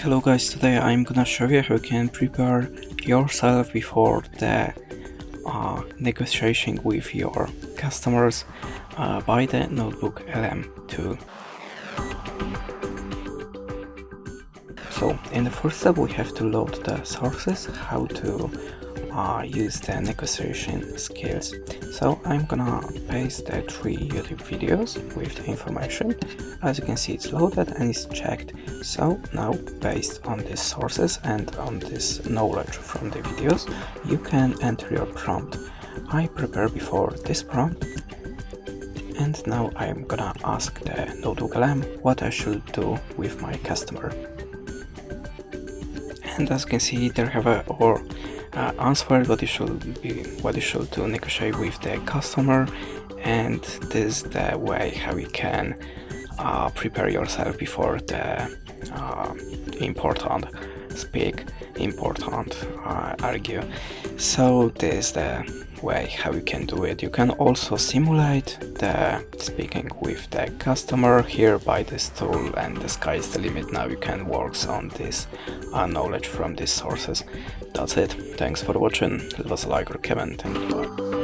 Hello guys, today I'm gonna show you how you can prepare yourself before the negotiation with your customers by the NotebookLM tool. So in the first step we have to load the sources, how to use the negotiation skills. So I'm gonna paste the 3 YouTube videos with the information. As you can see, it's loaded and it's checked. So now, based on these sources and on this knowledge from the videos, you can enter your prompt. I prepared before this prompt, and now I'm gonna ask the NotebookLM what I should do with my customer. And as you can see, there have answer what you should do negotiate with the customer, and this is the way how you can prepare yourself before the important argue. So this is the way how you can do it. You can also simulate the speaking with the customer here by this tool, and the sky is the limit. Now you can work on this knowledge from these sources. That's it. Thanks for watching. Leave us a like or comment, and bye.